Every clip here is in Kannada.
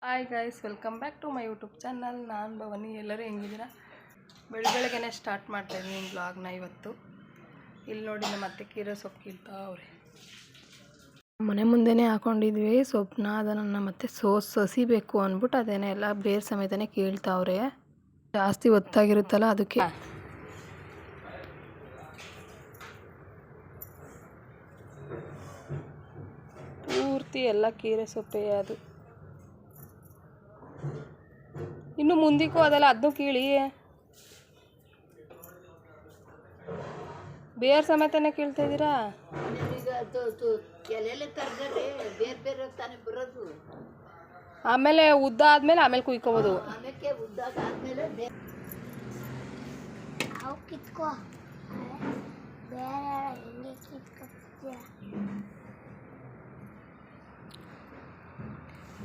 Hi guys, welcome back to my YouTube channel. ನಾನು ಭವಾನಿ. ಎಲ್ಲರೂ ಹೆಂಗಿದ್ದೀರಾ? ಬೆಳಗ್ಗೆನೇ ಸ್ಟಾರ್ಟ್ ಮಾಡ್ತಾಯಿದ್ದೀನಿ ಬ್ಲಾಗ್ನ. ಇವತ್ತು ಇಲ್ಲಿ ನೋಡಿ ನಮ್ಮ ಅತ್ತೆ ಕೀರೆ ಸೊಪ್ಪು ಕೀಳ್ತಾವ್ರೆ. ಮನೆ ಮುಂದೆನೇ ಹಾಕೊಂಡಿದ್ವಿ ಸೊಪ್ಪನ್ನ. ಅದನ್ನು ಮತ್ತೆ ಸಸಿಬೇಕು ಅಂದ್ಬಿಟ್ಟು ಅದೇನೆ ಎಲ್ಲ ಬೇರೆ ಸಮೇತನೇ ಕೀಳ್ತಾವ್ರೆ. ಜಾಸ್ತಿ ಒತ್ತಾಗಿರುತ್ತಲ್ಲ ಅದಕ್ಕೆ. ಪೂರ್ತಿ ಎಲ್ಲ ಕೀರೆ ಸೊಪ್ಪೆ ಅದು. ಇನ್ನು ಮುಂದಕ್ಕೂ ಅದೆಲ್ಲ ಅದನ್ನು ಕೀಳಿ ಬೇರೆ ಸಮೇತನೇ ಕೀಳ್ತಾ ಇದ್ದೀರಾ? ಆಮೇಲೆ ಉದ್ದ ಆದ್ಮೇಲೆ ಆಮೇಲೆ ಕುಯ್ಕೋಬೋದು.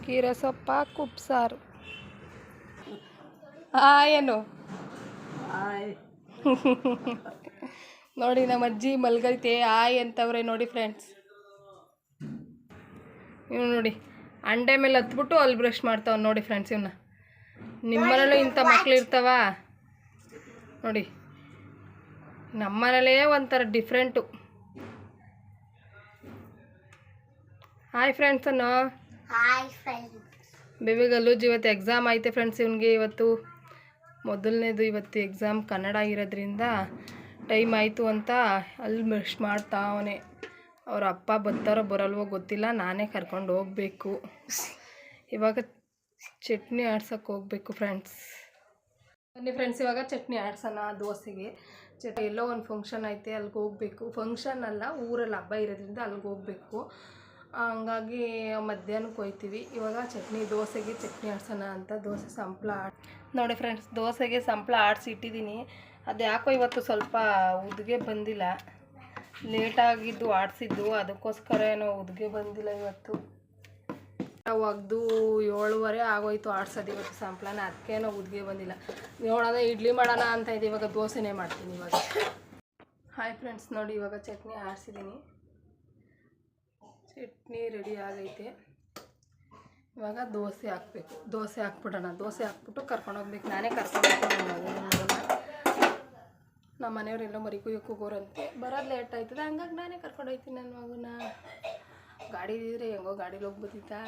ಕೀರೆ ಸೊಪ್ಪ ಕುಪ್ಸಾರು. ಏನು ನೋಡಿ, ನಮ್ಮ ಅಜ್ಜಿ ಮಲ್ಗೈತೆ. ಆಯ್ ಅಂತವ್ರೆ ನೋಡಿ ಫ್ರೆಂಡ್ಸ್. ಇವ್ ನೋಡಿ, ಅಂಡೆ ಮೇಲೆ ಹತ್ಬಿಟ್ಟು ಅಲ್ಲಿ ಬ್ರಷ್ ಮಾಡ್ತಾವ ನೋಡಿ ಫ್ರೆಂಡ್ಸ್. ಇವನ್ನ ನಿಮ್ಮನೇಲೂ ಇಂಥ ಮಕ್ಳು ಇರ್ತಾವ ನೋಡಿ. ನಮ್ಮನೇಲೇ ಒಂಥರ ಡಿಫ್ರೆಂಟು. ಹಾಯ್ ಫ್ರೆಂಡ್ಸ್ ಅನ್ನೋ. ಬೇಬಿ ಗಲ್ಲೂಜ್ ಇವತ್ತು ಎಕ್ಸಾಮ್ ಐತೆ ಫ್ರೆಂಡ್ಸ್. ಇವನಿಗೆ ಇವತ್ತು ಮೊದಲನೇದು. ಇವತ್ತು ಎಕ್ಸಾಮ್ ಕನ್ನಡ ಇರೋದ್ರಿಂದ ಟೈಮ್ ಆಯಿತು ಅಂತ ಅಲ್ಲಿ ಬ್ರಷ್ ಮಾಡ್ತಾವನೆ. ಅವ್ರ ಅಪ್ಪ ಬರ್ತಾರೋ ಬರಲ್ವೋ ಗೊತ್ತಿಲ್ಲ. ನಾನೇ ಕರ್ಕೊಂಡು ಹೋಗಬೇಕು. ಇವಾಗ ಚಟ್ನಿ ಆಡ್ಸೋಕ್ಕೆ ಹೋಗ್ಬೇಕು ಫ್ರೆಂಡ್ಸ್. ಬನ್ನಿ ಫ್ರೆಂಡ್ಸ್, ಇವಾಗ ಚಟ್ನಿ ಆಡ್ಸೋಣ ದೋಸೆಗೆ. ಎಲ್ಲೋ ಒಂದು ಫಂಕ್ಷನ್ ಐತೆ, ಅಲ್ಲಿಗೆ ಹೋಗಬೇಕು. ಫಂಕ್ಷನ್ ಅಲ್ಲ, ಊರಲ್ಲಿ ಹಬ್ಬ ಇರೋದ್ರಿಂದ ಅಲ್ಲಿಗೆ ಹೋಗಬೇಕು. ಹಂಗಾಗಿ ಮಧ್ಯಾಹ್ನಕ್ಕೆ ಹೋಗ್ತೀವಿ. ಇವಾಗ ದೋಸೆಗೆ ಚಟ್ನಿ ಆಡ್ಸೋಣ ಅಂತ ದೋಸೆ ಸಂಪ್ಳ ನೋಡಿ ಫ್ರೆಂಡ್ಸ್. ದೋಸೆಗೆ ಸಂಪ್ಳ ಆಡಿಸಿ ಇಟ್ಟಿದ್ದೀನಿ. ಅದು ಯಾಕೋ ಇವತ್ತು ಸ್ವಲ್ಪ ಉದ್ಗೆ ಬಂದಿಲ್ಲ. ಲೇಟಾಗಿದ್ದು ಆಡಿಸಿದ್ದು, ಅದಕ್ಕೋಸ್ಕರ ಏನೋ ಉದ್ಗೆ ಬಂದಿಲ್ಲ ಇವತ್ತು. ಒಗ್ದು 7:30 ಆಗೋಯ್ತು ಆಡ್ಸೋದು ಇವತ್ತು ಸಂಪ್ಳನ. ಅದಕ್ಕೇನೋ ಉದ್ಗೆ ಬಂದಿಲ್ಲ. ನೋಡೋಣ, ಇಡ್ಲಿ ಮಾಡೋಣ ಅಂತ ಇದೆ. ಇವಾಗ ದೋಸೆನೇ ಮಾಡ್ತೀನಿ ಇವಾಗ. ಹಾಯ್ ಫ್ರೆಂಡ್ಸ್, ನೋಡಿ ಇವಾಗ ಚಟ್ನಿ ಆಡಿಸಿದ್ದೀನಿ. ಚಟ್ನಿ ರೆಡಿ ಆಗೈತೆ. ಇವಾಗ ದೋಸೆ ಹಾಕಬೇಕು. ದೋಸೆ ಹಾಕ್ಬಿಡೋಣ. ದೋಸೆ ಹಾಕ್ಬಿಟ್ಟು ಕರ್ಕೊಂಡೋಗ್ಬೇಕು. ನಾನೇ ಕರ್ಕೊಂಡು ನಮ್ಮ ಮನೆಯವರೆಲ್ಲೋ ಮರಿ ಕುಯ್ಯೋಕೆ ಹೋಗೋರಂತೆ. ಬರೋದು ಲೇಟ್ ಆಯ್ತದೆ. ಹಂಗಾಗಿ ನಾನೇ ಕರ್ಕೊಂಡು ಹೋಗ್ತೀನಿ ನನ್ನ ಮಗನ. ಗಾಡಿ ಇದ್ದರೆ ಹೆಂಗೋ ಗಾಡೀಲಿ ಹೋಗ್ಬೋದಿತ್ತಾ.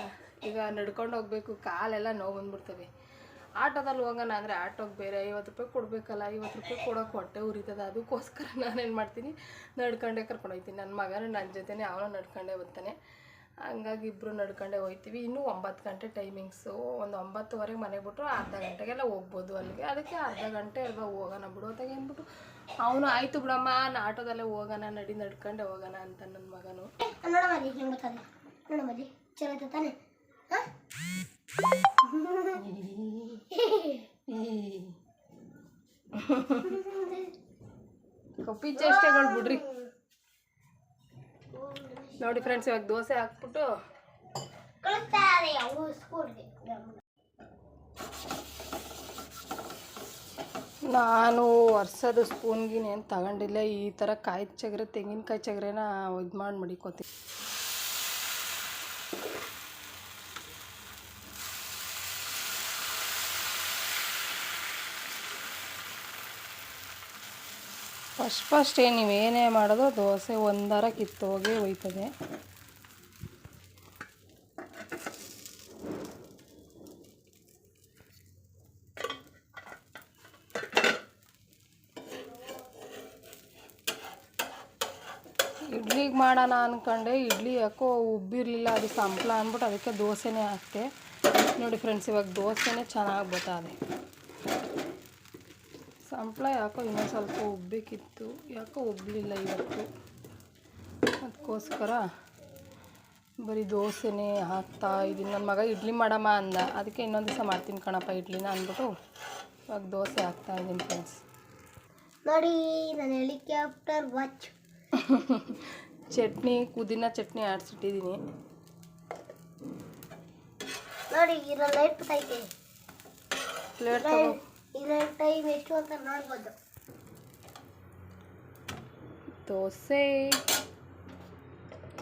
ಈಗ ನಡ್ಕೊಂಡು ಹೋಗ್ಬೇಕು. ಕಾಲೆಲ್ಲ ನೋವು ಬಂದ್ಬಿಡ್ತವೆ. ಆಟೋದಲ್ಲಿ ಹೋಗೋಣ ಅಂದರೆ ಆಟೋಗೆ ಬೇರೆ 50 ರೂಪಾಯಿ ಕೊಡಬೇಕಲ್ಲ. 50 ರೂಪಾಯಿ ಕೊಡೋಕೆ ಹೊಟ್ಟೆ ಉರಿತದೆ. ಅದಕ್ಕೋಸ್ಕರ ನಾನೇನು ಮಾಡ್ತೀನಿ, ನಡ್ಕೊಂಡೇ ಕರ್ಕೊಂಡು ಹೋಗ್ತೀನಿ. ನನ್ನ ಮಗನೂ ನನ್ನ ಜೊತೆನೇ, ಅವನು ನಡ್ಕೊಂಡೇ ಬರ್ತಾನೆ. ಹಂಗಾಗಿ ಇಬ್ಬರು ನಡ್ಕೊಂಡೇ ಹೋಗ್ತೀವಿ. ಇನ್ನೂ 9 ಗಂಟೆ ಟೈಮಿಂಗ್ಸು. ಒಂದು 9:30 ಮನೆಗೆ ಬಿಟ್ಟರು ಅರ್ಧ ಗಂಟೆಗೆಲ್ಲ ಹೋಗ್ಬೋದು ಅಲ್ಲಿಗೆ. ಅದಕ್ಕೆ ಅರ್ಧ ಗಂಟೆ ಅಲ್ವಾ, ಹೋಗೋಣ ಬಿಡು ಅತ್ತಾಗೆ ಅಂದ್ಬಿಟ್ಟು ಅವನು ಆಯಿತು ಬಿಡಮ್ಮ, ನಾನು ಆಟೋದಲ್ಲೇ ಹೋಗೋಣ, ನಡ್ಕೊಂಡೆ ಹೋಗೋಣ ಅಂತ ನನ್ನ ಮಗನು. ಕಪ್ಪಿ ಚೇಷ್ಟೆಗಳು ಬಿಡ್ರಿ. ನೋಡಿ ಫ್ರೆಂಡ್ಸ್, ಇವಾಗ ದೋಸೆ ಹಾಕ್ಬಿಟ್ಟು ನಾನು ವರ್ಷದ ಸ್ಪೂನ್ಗಿನೇನು ತಗೊಂಡಿಲ್ಲ. ಈ ಥರ ಕಾಯಿ ಚಗರೆ, ತೆಂಗಿನಕಾಯಿ ಚಗರೆನ ಇದು ಮಾಡಿ ಮಡಿಕೋತೀನಿ. ಫಸ್ಟ್ ನೀವೇನೇ ಮಾಡೋದು ದೋಸೆ ಒಂದರ ಕಿತ್ತೋಗಿ ಹೋಯ್ತದೆ. ಇಡ್ಲಿಗೆ ಮಾಡೋಣ ಅಂದ್ಕೊಂಡೆ. ಇಡ್ಲಿ ಯಾಕೋ ಉಬ್ಬಿರಲಿಲ್ಲ, ಅದು ಸಂಪ್ಳ ಅಂದ್ಬಿಟ್ಟು ಅದಕ್ಕೆ ದೋಸೆನೇ ಹಾಕ್ತೆ. ನೋಡಿ ಫ್ರೆಂಡ್ಸ್, ಇವಾಗ ದೋಸೆನೇ ಚೆನ್ನಾಗಿ ಬರ್ತದೆ. ಸಂಪ್ಳ ಯಾಕೋ ಇನ್ನೊಂದು ಸ್ವಲ್ಪ ಉಬ್ಬೇಕಿತ್ತು, ಯಾಕೋ ಉಬ್ಬಲಿಲ್ಲ ಇವತ್ತು. ಅದಕ್ಕೋಸ್ಕರ ಬರೀ ದೋಸೆನೇ ಹಾಕ್ತಾ ಇದ್ದೀನಿ. ನನ್ನ ಮಗ ಇಡ್ಲಿ ಮಾಡಮ್ಮ ಅಂದ. ಅದಕ್ಕೆ ಇನ್ನೊಂದು ದಿವಸ ಮಾಡ್ತೀನಿ ಕಣಪ್ಪ ಇಡ್ಲಿನ ಅಂದ್ಬಿಟ್ಟು ಇವಾಗ ದೋಸೆ ಹಾಕ್ತಾ ಇದ್ದೀನಿ ಫ್ರೆಂಡ್ಸ್. ನೋಡಿ, ನಾನು ಹೆಲಿಕಾಪ್ಟರ್ ವಾಚ್ ಚಟ್ನಿ, ಪುದೀನ ಚಟ್ನಿ ಆಡಿಸಿಟ್ಟಿದ್ದೀನಿ ನೋಡಿ. ಇರೋ ಲೈಟ್ ಬರ್ತೈತೆ. ಪ್ಲೇಟ್ ತಗೋ. ಇದರ ಟೈಮ್ ಎಷ್ಟು ಅಂತ ನೋಡ್ಬೋದು. ದೋಸೆ,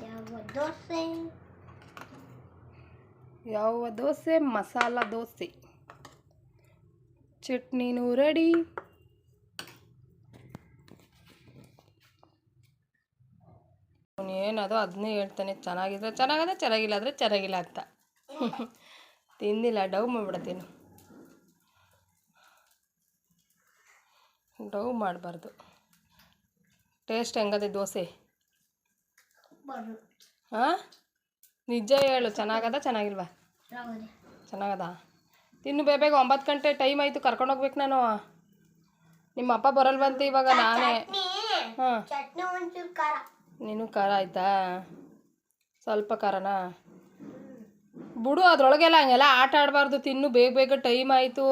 ಯಾವ ದೋಸೆ? ಯಾವ ದೋಸೆ? ಮಸಾಲ ದೋಸೆ. ಚಟ್ನಿನೂ ರೆಡಿ. ಏನದು ಅದನ್ನೇ ಹೇಳ್ತಾನೆ, ಚೆನ್ನಾಗಿದ್ರೆ ಚೆನ್ನಾಗದ, ಚೆನ್ನಾಗಿಲ್ಲ ಅಂದರೆ ಚೆನ್ನಾಗಿಲ್ಲ ಅಂತ. ತಿಂದಿಲ್ಲ, ಡವ್ ಮಾಡಿಬಿಡತ್ತೀನಿ. ಡವ್ ಮಾಡಬಾರ್ದು. ಟೇಸ್ಟ್ ಹೆಂಗದೆ ದೋಸೆ? ಹಾಂ, ನಿಜ ಹೇಳು, ಚೆನ್ನಾಗದ ಚೆನ್ನಾಗಿಲ್ವಾ? ಚೆನ್ನಾಗದ. ತಿನ್ನು ಬೇಗ, 9 ಗಂಟೆ ಟೈಮ್ ಆಯಿತು, ಕರ್ಕೊಂಡೋಗ್ಬೇಕು ನಾನು. ನಿಮ್ಮ ಅಪ್ಪ ಬರಲ್ವಂತೆ ಇವಾಗ, ನಾನೇ. ಹಾಂ, ನೀನು ಖಾರ ಆಯ್ತಾ? ಸ್ವಲ್ಪ ಖಾರನಾ? ಬಿಡು, ಅದ್ರೊಳಗೆಲ್ಲ ಹಂಗೆಲ್ಲ ಆಟ ಆಡಬಾರ್ದು. ತಿನ್ನು ಬೇಗ ಬೇಗ, ಟೈಮ್ ಆಯಿತು.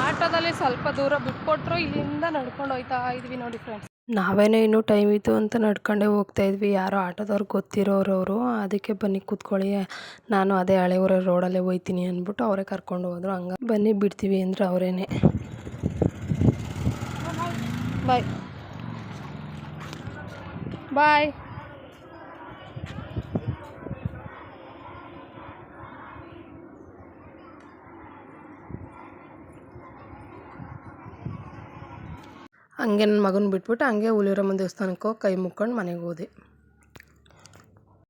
ಆಟೋದಲ್ಲಿ ಸ್ವಲ್ಪ ದೂರ ಬಿಟ್ಕೊಟ್ರು, ಇಲ್ಲಿಂದ ನಡ್ಕೊಂಡು ಹೋಗ್ತಾ ಇದ್ವಿ ನೋಡಿ ಫ್ರೆಂಡ್ಸ್. ನಾವೇನೋ ಇನ್ನೂ ಟೈಮ್ ಇತ್ತು ಅಂತ ನಡ್ಕೊಂಡೇ ಹೋಗ್ತಾ ಇದ್ವಿ. ಯಾರೋ ಆಟೋದವ್ರು ಗೊತ್ತಿರೋರವರು, ಅದಕ್ಕೆ ಬನ್ನಿ ಕೂತ್ಕೊಳ್ಳಿ, ನಾನು ಅದೇ ಹಳೆ ಊರ ರೋಡಲ್ಲೇ ಹೋಗ್ತೀನಿ ಅಂದ್ಬಿಟ್ಟು ಅವರೇ ಕರ್ಕೊಂಡು ಹೋದ್ರು. ಹಂಗೆ ಬನ್ನಿ ಬಿಡ್ತೀವಿ ಅಂದ್ರೆ ಅವರೇನೆ. ಬಾಯ್ ಬಾಯ್. ಹಂಗೆ ನನ್ನ ಮಗನ ಬಿಟ್ಬಿಟ್ಟು ಹಂಗೆ ಹುಲಿರಮ್ಮನ ದೇವಸ್ಥಾನಕ್ಕೆ ಹೋಗಿ ಕೈ ಮುಕ್ಕೊಂಡು ಮನೆಗೆ ಹೋದೆ.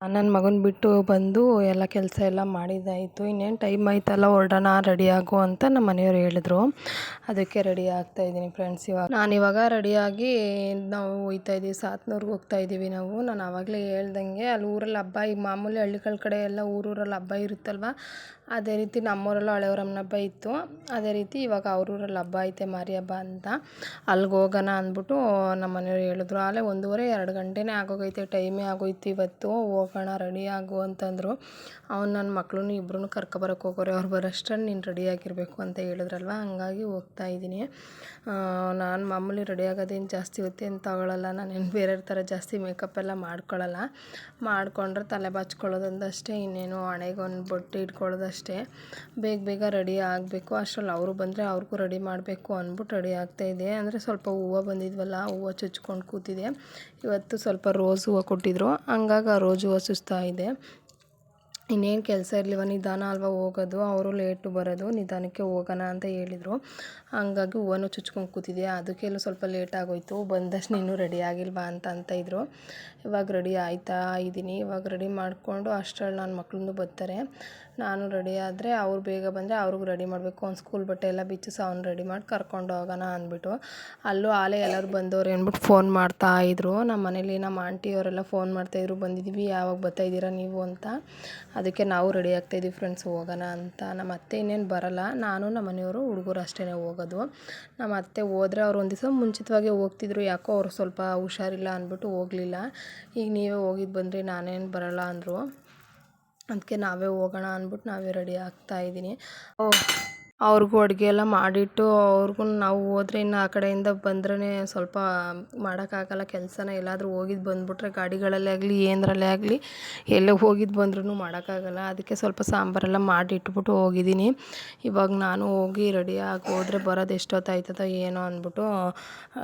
ನನ್ನ ಮಗನ ಬಿಟ್ಟು ಬಂದು ಎಲ್ಲ ಕೆಲಸ ಎಲ್ಲ ಮಾಡಿದ್ದಾಯಿತು. ಇನ್ನೇನು ಟೈಮ್ ಆಯ್ತಲ್ಲ, ಹೊರಡೋಣ, ರೆಡಿ ಆಗು ಅಂತ ನಮ್ಮ ಮನೆಯವ್ರು ಹೇಳಿದ್ರು. ಅದಕ್ಕೆ ರೆಡಿ ಆಗ್ತಾಯಿದ್ದೀನಿ ಫ್ರೆಂಡ್ಸ್. ನಾನಿವಾಗ ರೆಡಿಯಾಗಿ ನಾವು ಹೋಗ್ತಾಯಿದ್ದೀವಿ, ಸಾತ್ನೂರ್ಗೆ ಹೋಗ್ತಾಯಿದ್ದೀವಿ ನಾವು. ನಾನು ಆವಾಗಲೇ ಹೇಳ್ದಂಗೆ ಅಲ್ಲಿ ಊರಲ್ಲಿ ಹಬ್ಬ, ಈಗ ಮಾಮೂಲಿ ಹಳ್ಳಿಗಳ ಕಡೆ ಎಲ್ಲ ಊರೂರಲ್ಲಿ ಹಬ್ಬ ಇರುತ್ತಲ್ವ, ಅದೇ ರೀತಿ ನಮ್ಮೂರಲ್ಲೂ ಹಳೆಯವ್ರಮ್ಮನ ಹಬ್ಬ ಇತ್ತು. ಅದೇ ರೀತಿ ಇವಾಗ ಅವ್ರೂರಲ್ಲಿ ಹಬ್ಬ ಐತೆ, ಮಾರಿ ಹಬ್ಬ ಅಂತ. ಅಲ್ಲಿಗೆ ಹೋಗೋಣ ಅಂದ್ಬಿಟ್ಟು ನಮ್ಮ ಮನೆಯವ್ರು ಹೇಳಿದ್ರು. ಆಲೇ 1:30-2 ಗಂಟೆನೇ ಆಗೋಗೈತೆ, ಟೈಮೇ ಆಗೋಯ್ತು ಇವತ್ತು. ಹೋಗೋಣ, ರೆಡಿ ಆಗು ಅಂತಂದರು. ಅವ್ನು ನನ್ನ ಮಕ್ಕಳನ್ನು ಇಬ್ಬರೂ ಕರ್ಕೊಬರಕ್ಕೆ ಹೋಗೋರೆ. ಅವ್ರು ಬರೋಷ್ಟರಲ್ಲಿ ನೀನು ರೆಡಿಯಾಗಿರಬೇಕು ಅಂತ ಹೇಳಿದ್ರಲ್ವ, ಹಂಗಾಗಿ ಹೋಗ್ತಾ ಇದ್ದೀನಿ. ನಾನು ಮಾಮೂಲಿ ರೆಡಿ ಆಗೋದೇನು ಜಾಸ್ತಿ ಹೊತ್ತು ಏನು ತಗೊಳ್ಳಲ್ಲ. ನಾನೇನು ಬೇರೆ ಥರ ಜಾಸ್ತಿ ಮೇಕಪ್ ಎಲ್ಲ ಮಾಡ್ಕೊಳ್ಳಲ್ಲ. ಮಾಡಿಕೊಂಡ್ರೆ ತಲೆ ಬಾಚ್ಕೊಳ್ಳೋದೊಂದಷ್ಟೇ, ಇನ್ನೇನು ಹಣೆಗೆ ಒಂದು ಬೊಟ್ಟು ಇಟ್ಕೊಳ್ಳೋದಷ್ಟೇ. ಬೇಗ ಬೇಗ ರೆಡಿ ಆಗಬೇಕು. ಅಷ್ಟರಲ್ಲಿ ಅವರು ಬಂದರೆ ಅವ್ರಿಗೂ ರೆಡಿ ಮಾಡಬೇಕು ಅಂದ್ಬಿಟ್ಟು ರೆಡಿ ಆಗ್ತಾಯಿದ್ದೆ. ಅಂದರೆ ಸ್ವಲ್ಪ ಹೂವು ಬಂದಿದ್ವಲ್ಲ, ಹೂವು ಚುಚ್ಕೊಂಡು ಕೂತಿದೆ. ಇವತ್ತು ಸ್ವಲ್ಪ ರೋಸ್ ಹೂವು ಕೊಟ್ಟಿದ್ರು, ಹಂಗಾಗಿ ಆ ರೋಸ್ ಹೂವು ಚುಚ್ತಾ ಇದೆ. ಇನ್ನೇನು ಕೆಲಸ ಇರಲಿವ, ನಿಧಾನ ಅಲ್ವಾ ಹೋಗೋದು, ಅವರು ಲೇಟು ಬರೋದು, ನಿಧಾನಕ್ಕೆ ಹೋಗೋಣ ಅಂತ ಹೇಳಿದರು. ಹಂಗಾಗಿ ಹೂವನ್ನು ಚುಚ್ಕೊಂಡು ಕೂತಿದ್ದೆ. ಅದಕ್ಕೆಲ್ಲ ಸ್ವಲ್ಪ ಲೇಟ್ ಆಗೋಯ್ತು. ಬಂದಷ್ಟು ನೀನು ರೆಡಿ ಆಗಿಲ್ವಾ ಅಂತ ಇದ್ದರು. ಇವಾಗ ರೆಡಿ ಆಯ್ತಾ ಇದ್ದೀನಿ. ಇವಾಗ ರೆಡಿ ಮಾಡಿಕೊಂಡು ಅಷ್ಟರಲ್ಲಿ ನನ್ನ ಮಕ್ಕಳನ್ನು ಬರ್ತಾರೆ. ನಾನು ರೆಡಿ ಆದರೆ ಅವ್ರು ಬೇಗ ಬಂದರೆ ಅವ್ರಿಗೂ ರೆಡಿ ಮಾಡಬೇಕು. ಅವ್ನು ಸ್ಕೂಲ್ ಬಟ್ಟೆ ಎಲ್ಲ ಬಿಚ್ಚಿಸಿ ಅವ್ನು ರೆಡಿ ಮಾಡಿ ಕರ್ಕೊಂಡು ಹೋಗೋಣ ಅಂದ್ಬಿಟ್ಟು, ಅಲ್ಲೂ ಆಲೇ ಎಲ್ಲರೂ ಬಂದವ್ರು ಅಂದ್ಬಿಟ್ಟು ಫೋನ್ ಮಾಡ್ತಾಯಿದ್ರು. ನಮ್ಮ ಮನೇಲಿ ನಮ್ಮ ಆಂಟಿಯವರೆಲ್ಲ ಫೋನ್ ಮಾಡ್ತಾಯಿದ್ರು, ಬಂದಿದ್ದೀವಿ, ಯಾವಾಗ ಬರ್ತಾಯಿದ್ದೀರಾ ನೀವು ಅಂತ. ಅದಕ್ಕೆ ನಾವು ರೆಡಿ ಆಗ್ತಾಯಿದ್ದೀವಿ ಫ್ರೆಂಡ್ಸ್, ಹೋಗೋಣ ಅಂತ. ನಮ್ಮ ಅತ್ತೆ ಇನ್ನೇನು ಬರೋಲ್ಲ, ನಾನು ನಮ್ಮ ಮನೆಯವರು ಹುಡುಗರು ಅಷ್ಟೇ ಹೋಗೋದು. ನಮ್ಮ ಅತ್ತೆ ಹೋದರೆ ಅವ್ರು ಒಂದು ದಿವಸ ಮುಂಚಿತವಾಗಿ ಹೋಗ್ತಿದ್ರು, ಯಾಕೋ ಅವ್ರು ಸ್ವಲ್ಪ ಹುಷಾರಿಲ್ಲ ಅಂದ್ಬಿಟ್ಟು ಹೋಗಲಿಲ್ಲ. ಈಗ ನೀವೇ ಹೋಗಿದ್ದು ಬಂದ್ರಿ, ನಾನೇನು ಬರೋಲ್ಲ ಅಂದರು. ಅದಕ್ಕೆ ನಾವೇ ಹೋಗೋಣ ಅಂದ್ಬಿಟ್ಟು ನಾವೇ ರೆಡಿ ಆಗ್ತಾಯಿದ್ದೀನಿ. ಅವ್ರಿಗೂ ಅಡುಗೆ ಎಲ್ಲ ಮಾಡಿಟ್ಟು ಅವ್ರಿಗೂ ನಾವು ಹೋದ್ರೆ ಇನ್ನು ಆ ಕಡೆಯಿಂದ ಬಂದ್ರೇ ಸ್ವಲ್ಪ ಮಾಡೋಕ್ಕಾಗಲ್ಲ ಕೆಲಸನ. ಎಲ್ಲಾದರೂ ಹೋಗಿದ್ದು ಬಂದುಬಿಟ್ರೆ ಗಾಡಿಗಳಲ್ಲೇ ಆಗಲಿ ಏನರಲ್ಲೇ ಆಗಲಿ ಎಲ್ಲೇ ಹೋಗಿದ್ದು ಬಂದ್ರೂ ಮಾಡೋಕ್ಕಾಗಲ್ಲ. ಅದಕ್ಕೆ ಸ್ವಲ್ಪ ಸಾಂಬಾರೆಲ್ಲ ಮಾಡಿ ಇಟ್ಬಿಟ್ಟು ಹೋಗಿದ್ದೀನಿ. ಇವಾಗ ನಾನು ಹೋಗಿ ರೆಡಿಯಾಗಿ ಹೋದರೆ ಬರೋದು ಎಷ್ಟೊತ್ತಾಯ್ತದೋ ಏನೋ ಅಂದ್ಬಿಟ್ಟು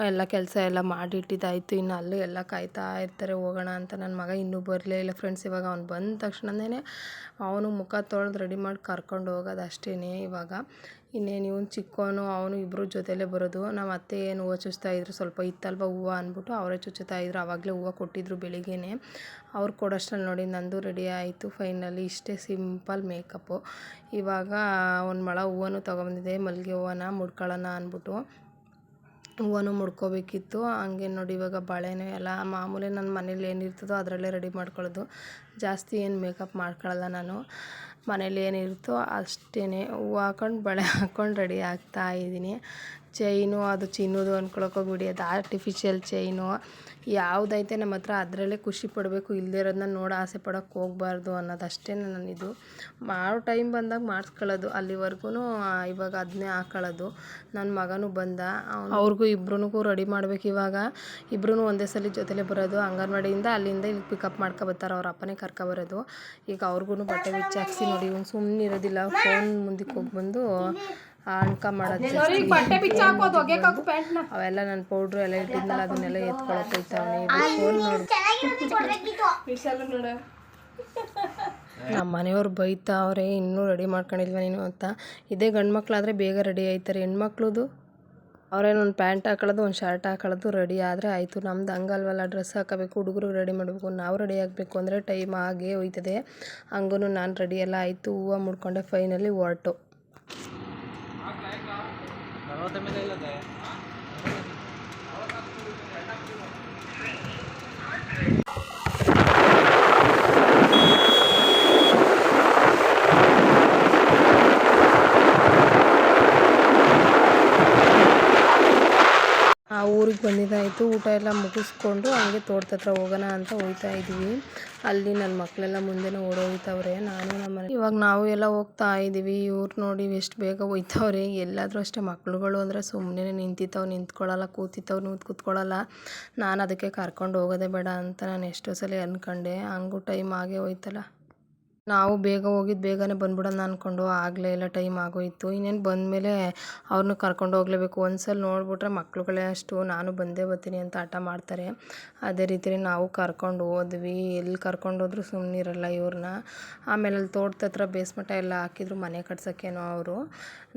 ಎಲ್ಲ ಕೆಲಸ ಎಲ್ಲ ಮಾಡಿಟ್ಟಿದ್ದಾಯಿತು. ಇನ್ನು ಅಲ್ಲೂ ಎಲ್ಲ ಕಾಯ್ತಾ ಇರ್ತಾರೆ ಹೋಗೋಣ ಅಂತ. ನನ್ನ ಮಗ ಇನ್ನೂ ಬರಲೇ ಇಲ್ಲ ಫ್ರೆಂಡ್ಸ್. ಇವಾಗ ಅವ್ನು ಬಂದ ತಕ್ಷಣವೇ ಅವನು ಮುಖ ತೊಳೆದು ರೆಡಿ ಮಾಡಿ ಕರ್ಕೊಂಡು ಹೋಗೋದು ಅಷ್ಟೇ ಇವಾಗ. ಇನ್ನೇನು ಇವನು ಚಿಕ್ಕವನು ಅವನು ಇಬ್ಬರು ಜೊತೆಲೇ ಬರೋದು. ನಮ್ಮ ಅತ್ತೆ ಏನು ಹೂವು ಚುಚ್ತಾಯಿದ್ರು, ಸ್ವಲ್ಪ ಇತ್ತಲ್ವ ಹೂವು ಅಂದ್ಬಿಟ್ಟು ಅವರೇ ಚುಚ್ಚುತ್ತಾಯಿದ್ರು. ಆವಾಗಲೇ ಹೂವು ಕೊಟ್ಟಿದ್ರು ಬೆಳಿಗ್ಗೆನೇ. ಅವ್ರು ಕೊಡೋಷ್ಟ್ರಲ್ಲಿ ನೋಡಿ ನಂದು ರೆಡಿ ಆಯಿತು ಫೈನಲಿ. ಇಷ್ಟೇ ಸಿಂಪಲ್ ಮೇಕಪ್ಪು. ಇವಾಗ ಒಂದು ಮೊಳ ಹೂವನ್ನು ತೊಗೊಬಂದಿದ್ದೆ, ಮಲ್ಲಿಗೆ ಹೂವನ್ನ ಮುಡ್ಕೊಳ್ಳೋಣ ಅಂದ್ಬಿಟ್ಟು. ಹೂವನ್ನು ಮುಡ್ಕೋಬೇಕಿತ್ತು. ಹಂಗೆ ನೋಡಿ ಇವಾಗ ಬಳೆನೂ ಎಲ್ಲ ಮಾಮೂಲಿ ನನ್ನ ಮನೇಲಿ ಏನಿರ್ತದೋ ಅದರಲ್ಲೇ ರೆಡಿ ಮಾಡ್ಕೊಳ್ಳೋದು. ಜಾಸ್ತಿ ಏನು ಮೇಕಪ್ ಮಾಡ್ಕೊಳ್ಳಲ್ಲ ನಾನು. ಮನೇಲಿ ಏನಿರುತ್ತೋ ಅಷ್ಟೇ, ಹೂವು ಹಾಕೊಂಡು ಬಳೆ ಹಾಕ್ಕೊಂಡು ರೆಡಿ ಆಗ್ತಾಯಿದ್ದೀನಿ. ಚೈನು ಅದು ಚಿನ್ನೋದು ಅಂದ್ಕೊಳಕ್ಕೋಗ್ಬಿಡಿ, ಅದು ಆರ್ಟಿಫಿಷಿಯಲ್ ಚೈನು ಯಾವುದೈತೆ ನಮ್ಮ ಹತ್ರ ಅದರಲ್ಲೇ ಖುಷಿ ಪಡಬೇಕು. ಇಲ್ಲದೇ ಇರೋದನ್ನ ನೋಡಿ ಆಸೆ ಪಡೋಕ್ಕೆ ಹೋಗಬಾರ್ದು ಅನ್ನೋದಷ್ಟೇ ನನ್ನಿದು. ಮಾಡೋ ಟೈಮ್ ಬಂದಾಗ ಮಾಡಿಸ್ಕೊಳ್ಳೋದು, ಅಲ್ಲಿವರೆಗೂ ಇವಾಗ ಅದನ್ನೇ ಹಾಕೊಳ್ಳೋದು. ನನ್ನ ಮಗನೂ ಬಂದ, ಅವ್ರಿಗೂ ಇಬ್ರಿಗೂ ರೆಡಿ ಮಾಡಬೇಕು. ಇವಾಗ ಇಬ್ಬರೂ ಒಂದೇ ಸಲ ಜೊತೆಲೇ ಬರೋದು. ಅಂಗನವಾಡಿಯಿಂದ ಅಲ್ಲಿಂದ ಇಲ್ಲಿ ಪಿಕಪ್ ಮಾಡ್ಕೊಬರ್ತಾರೆ, ಅವ್ರ ಅಪ್ಪನೇ ಕರ್ಕೊಬರೋದು. ಈಗ ಅವ್ರಿಗೂ ಬಟ್ಟೆ ಬಿಚ್ಚಿ ಹಾಕ್ಸಿ ನೋಡಿ, ಇವ್ನು ಸುಮ್ಮನೆ ಇರೋದಿಲ್ಲ, ಫೋನ್ ಮುಂದಕ್ಕೆ ಹೋಗಿ ಬಂದು ಅಣ್ಕ ಮಾಡೋದು ಅವೆಲ್ಲ ನನ್ನ ಪೌಡ್ರು ಎಲ್ಲ ಇಟ್ಟಿದ್ನಲ್ಲ ಅದನ್ನೆಲ್ಲ ಎತ್ಕೊಳತ್ತೈತವನಿ ಫೋನ್ ನೋಡಿ ನಮ್ಮ ಮನೆಯವ್ರು ಬೈತಾವ್ರೆ ಇನ್ನೂ ರೆಡಿ ಮಾಡ್ಕೊಂಡಿಲ್ವ ನೀನು ಅಂತ. ಇದೇ ಗಂಡು ಮಕ್ಳಾದರೆ ಬೇಗ ರೆಡಿ ಆಯ್ತಾರೆ. ಹೆಣ್ಮಕ್ಳದು ಅವ್ರೇನು ಒಂದು ಪ್ಯಾಂಟ್ ಹಾಕೊಳ್ಳೋದು ಒಂದು ಶರ್ಟ್ ಹಾಕೊಳ್ಳೋದು ರೆಡಿ ಆದರೆ ಆಯಿತು. ನಮ್ದು ಹಂಗಲ್ವಲ್ಲ, ಡ್ರೆಸ್ ಹಾಕೋಬೇಕು, ಹುಡುಗರು ರೆಡಿ ಮಾಡಬೇಕು, ನಾವು ರೆಡಿ ಆಗಬೇಕು ಅಂದರೆ ಟೈಮ್ ಆಗೇ ಹೋಯ್ತದೆ. ಹಂಗೂ ನಾನು ರೆಡಿ ಎಲ್ಲ ಆಯಿತು, ಹೂವು ಮುಡ್ಕೊಂಡೆ ಫೈನಲಿ ಹೊರಟು. ಆ ಊರಿಗೆ ಬಂದಿದ್ದಾಯಿತು. ಊಟ ಎಲ್ಲ ಮುಗಿಸ್ಕೊಂಡು ಹಂಗೆ ತೋಟದ ಹತ್ರ ಹೋಗೋಣ ಅಂತ ಹೋಗ್ತಾ ಇದ್ದೀವಿ. ಅಲ್ಲಿ ನನ್ನ ಮಕ್ಕಳೆಲ್ಲ ಮುಂದೆನೇ ಓಡೋಗ್ತವ್ರೆ. ನಾನು ನಮ್ಮ ಇವಾಗ ನಾವು ಎಲ್ಲ ಹೋಗ್ತಾ ಇದ್ದೀವಿ. ಇವ್ರು ನೋಡಿ ಎಷ್ಟು ಬೇಗ ಹೋಯ್ತವ್ರೆ. ಎಲ್ಲಾದರೂ ಅಷ್ಟೇ ಮಕ್ಳುಗಳು ಅಂದರೆ ಸುಮ್ಮನೆ ನಿಂತ್ಕೊಳ್ಳಲ್ಲ, ಕೂತ್ಕೊಳ್ಳಲ್ಲ. ನಾನು ಅದಕ್ಕೆ ಕರ್ಕೊಂಡು ಹೋಗೋದೇ ಬೇಡ ಅಂತ ನಾನು ಎಷ್ಟೋ ಸಲ ಅಂದ್ಕೊಂಡೆ. ಹಂಗೂ ಟೈಮ್ ಆಗೇ ಹೋಯ್ತಲ್ಲ. ನಾವು ಬೇಗ ಹೋಗಿದ್ದು ಬೇಗನೆ ಬಂದ್ಬಿಡೋಣ ಅಂದ್ಕೊಂಡು ಆಗಲೇ ಇಲ್ಲ, ಟೈಮ್ ಆಗೋಯಿತು. ಇನ್ನೇನು ಬಂದಮೇಲೆ ಅವ್ರನ್ನೂ ಕರ್ಕೊಂಡು ಹೋಗಲೇಬೇಕು. ಒಂದ್ಸಲ ನೋಡಿಬಿಟ್ರೆ ಮಕ್ಳುಗಳೇ ಅಷ್ಟು ನಾನು ಬಂದೇ ಬರ್ತೀನಿ ಅಂತ ಹಠ ಮಾಡ್ತಾರೆ. ಅದೇ ರೀತಿ ನಾವು ಕರ್ಕೊಂಡು ಹೋದ್ವಿ. ಎಲ್ಲಿ ಕರ್ಕೊಂಡು ಹೋದ್ರೂ ಸುಮ್ಮನಿರಲ್ಲ ಇವ್ರನ್ನ. ಆಮೇಲೆ ಅಲ್ಲಿ ತೋಟದ ಹತ್ರ ಬೇಸ್ಮಠ ಎಲ್ಲ ಹಾಕಿದ್ರು, ಮನೆ ಕಟ್ಸೋಕ್ಕೇನೋ ಅವರು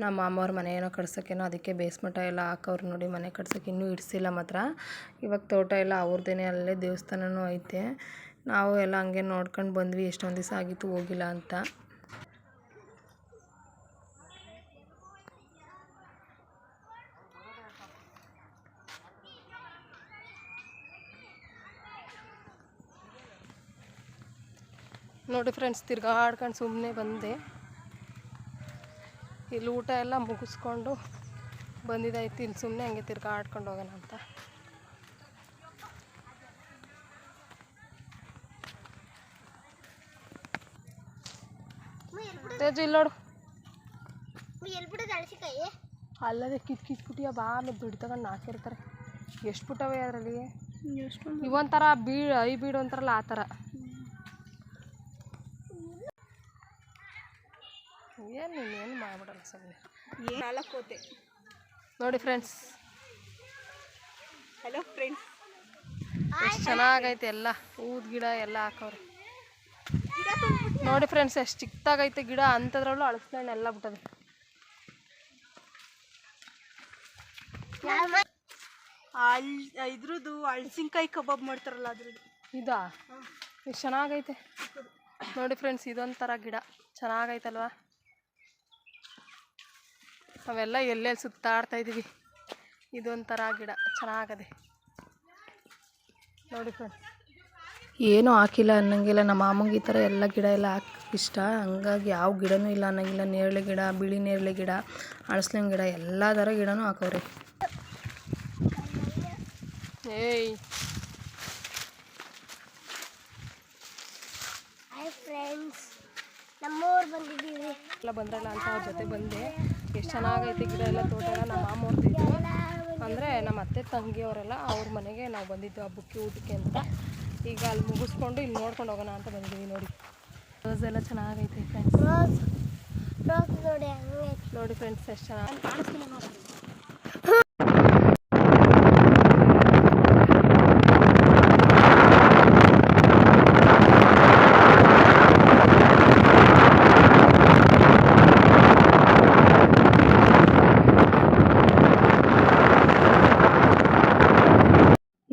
ನಮ್ಮ ಮಾಮವ್ರ ಮನೆ ಏನೋ ಕಟ್ಸೋಕ್ಕೇನೋ, ಅದಕ್ಕೆ ಬೇಸ್ಮಠ ಎಲ್ಲ ಹಾಕವ್ರು ನೋಡಿ. ಮನೆ ಕಟ್ಸೋಕ್ಕೆ ಇನ್ನೂ ಇಡಿಸಿಲ್ಲ ಮಾತ್ರ. ಇವಾಗ ತೋಟ ಎಲ್ಲ ಅವ್ರದ್ದೇನೆ, ಅಲ್ಲೇ ದೇವಸ್ಥಾನವೂ ಐತೆ. ನಾವು ಎಲ್ಲ ಹಂಗೆ ನೋಡ್ಕೊಂಡು ಬಂದ್ವಿ. ಎಷ್ಟೊಂದು ದಿವಸ ಆಗಿತ್ತು ಹೋಗಿಲ್ಲ ಅಂತ. ನೋಡಿ ಫ್ರೆಂಡ್ಸ್, ತಿರ್ಗಾಡ್ಕೊಂಡು ಸುಮ್ಮನೆ ಬಂದೆ. ಇಲ್ಲಿ ಊಟ ಎಲ್ಲ ಮುಗಿಸ್ಕೊಂಡು ಬಂದಿದ್ದಾಯ್ತು. ಇಲ್ಲಿ ಸುಮ್ಮನೆ ಹಂಗೆ ತಿರ್ಗಾಡ್ಕೊಂಡು ಹೋಗೋಣ ಅಂತ. ತೇಜು ಇಲ್ಲಿ ನೋಡು, ಅಲ್ಲದೆ ಕಿಟ್ಕಿಟ್ಬಿಟ್ಟಿಯ ಬಾ. ಆಮೇಲೆ ದುಡ್ಡು ತಗೊಂಡು ಹಾಕಿರ್ತಾರೆ. ಎಷ್ಟು ಬಿಟ್ಟವೆ ಅದರಲ್ಲಿ? ಇವೊಂಥರ ಐ ಬೀಡು ಅಂತಾರಲ್ಲ ಆ ಥರ. ಏನು ಮಾಡ್ಬಿಡಲ್ಲ ಸುಮ್ಮನೆ. ನಾಲ್ಕೋತೆ ನೋಡಿ ಫ್ರೆಂಡ್ಸ್. ಹಲೋ ಫ್ರೆಂಡ್ಸ್, ಎಷ್ಟು ಚೆನ್ನಾಗೈತೆ ಎಲ್ಲ. ಊದ ಗಿಡ ಎಲ್ಲ ಹಾಕವ್ರೆ ನೋಡಿ ಫ್ರೆಂಡ್ಸ್. ಎಷ್ಟು ಚಿಕ್ಕದಾಗೈತೆ ಗಿಡ, ಅಂಥದ್ರಲ್ಲೂ ಅಳಸ್ನಣ್ಣು ಎಲ್ಲ ಬಿಟ್ಟದೆ. ಇದ್ರದ್ದು ಅಳಸಿನ್ಕಾಯಿ ಕಬಾಬ್ ಮಾಡ್ತಾರಲ್ಲ ಅದ್ರದ್ದು ಇದಾ? ಎಷ್ಟು ಚೆನ್ನಾಗೈತೆ ನೋಡಿ ಫ್ರೆಂಡ್ಸ್. ಇದೊಂಥರ ಗಿಡ ಚೆನ್ನಾಗೈತಲ್ವಾ? ಅವೆಲ್ಲ ಎಲ್ಲೆಲ್ಲಿ ಸುತ್ತಾಡ್ತಾ ಇದ್ದೀವಿ. ಇದೊಂಥರ ಗಿಡ ಚೆನ್ನಾಗದೆ ನೋಡಿ ಫ್ರೆಂಡ್ಸ್. ಏನೂ ಹಾಕಿಲ್ಲ ಅನ್ನಂಗಿಲ್ಲ. ನಮ್ಮ ಮಾಮಂಗೆ ಈ ಥರ ಎಲ್ಲ ಗಿಡ ಎಲ್ಲ ಇಷ್ಟ. ಹಂಗಾಗಿ ಯಾವ ಗಿಡನೂ ಇಲ್ಲ ಅನ್ನಂಗಿಲ್ಲ. ನೇರಳೆ ಗಿಡ, ಬಿಳಿ ನೇರಳೆ ಗಿಡ, ಅಳಸ್ಲಿನ ಗಿಡ, ಎಲ್ಲ ಥರ ಗಿಡನೂ ಹಾಕವ್ರೆ. ಏಯ್ ಫ್ರೆಂಡ್ಸ್, ನಮ್ಮೂರು ಬಂದಿದ್ದೀವಿ. ಎಲ್ಲ ಬಂದ್ರಲ್ಲ ಅಂತ ಅವ್ರ ಜೊತೆ ಬಂದೆ. ಎಷ್ಟು ಚೆನ್ನಾಗೈತೆ ಗಿಡ ಎಲ್ಲ, ತೋಟ ಎಲ್ಲ. ನಮ್ಮ ಮಾಮೂರ್ದಿದ್ದು ಅಂದರೆ ನಮ್ಮ ಅತ್ತೆ ತಂಗಿಯವರೆಲ್ಲ ಅವ್ರ ಮನೆಗೆ ನಾವು ಬಂದಿದ್ದು ಹಬ್ಬಕ್ಕೆ ಊಟಕ್ಕೆ ಅಂತ. ಈಗ ಅಲ್ಲಿ ಮುಗಿಸ್ಕೊಂಡು ಇಲ್ಲಿ ನೋಡ್ಕೊಂಡು ಹೋಗೋಣ ಅಂತ ಬಂದಿದ್ದೀವಿ. ನೋಡಿ ರೋಸ್ ಎಲ್ಲ ಚೆನ್ನಾಗೈತೆ ಫ್ರೆಂಡ್ಸ್. ನೋಡಿ ಫ್ರೆಂಡ್ಸ್ ಎಷ್ಟು ಚೆನ್ನಾಗಿ ಕಾಣಿಸ್ತೀನಿ ನೋಡಿ.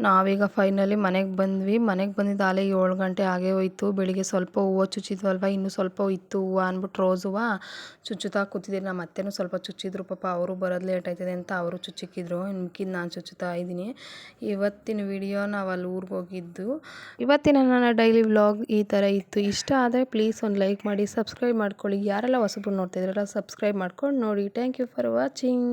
ನಾವೀಗ ಫೈನಲಿ ಮನೆಗೆ ಬಂದ್ವಿ. ಮನೆಗೆ ಬಂದಿದ್ದು ಆಲೇ 7 ಗಂಟೆ ಆಗೇ ಹೋಯ್ತು. ಬೆಳಿಗ್ಗೆ ಸ್ವಲ್ಪ ಹೂವು ಚುಚ್ಚಿದ್ವಲ್ವ, ಇನ್ನೂ ಸ್ವಲ್ಪ ಇತ್ತು ಹೂವು ಅಂದ್ಬಿಟ್ಟು ರೋಸ್ ಹೂವು ಚುಚ್ಚುತ್ತಾ ಕೂತಿದ್ದೀನಿ. ನಮ್ಮ ಅತ್ತೆನೂ ಸ್ವಲ್ಪ ಚುಚ್ಚಿದ್ರು. ಪಾಪ ಅವರು ಬರೋದು ಲೇಟ್ ಆಯ್ತದೆ ಅಂತ ಅವರು ಚುಚ್ಚಿಕ್ಕಿದ್ರು. ಮಿಕ್ಕಿದ್ದು ನಾನು ಚುಚ್ಚುತ್ತಾ ಇದ್ದೀನಿ. ಇವತ್ತಿನ ವಿಡಿಯೋ ನಾವು ಅಲ್ಲಿ ಊರಿಗೆ ಹೋಗಿದ್ದು. ಇವತ್ತಿನ ನನ್ನ ಡೈಲಿ ವ್ಲಾಗ್ ಈ ಥರ ಇತ್ತು. ಇಷ್ಟ ಆದರೆ ಪ್ಲೀಸ್ ಒಂದು ಲೈಕ್ ಮಾಡಿ, ಸಬ್ಸ್ಕ್ರೈಬ್ ಮಾಡ್ಕೊಳ್ಳಿ. ಯಾರೆಲ್ಲ ಹೊಸಬ್ರು ನೋಡ್ತಾಯಿದ್ರಲ್ಲ ಸಬ್ಸ್ಕ್ರೈಬ್ ಮಾಡ್ಕೊಂಡು ನೋಡಿ. Thank you for watching.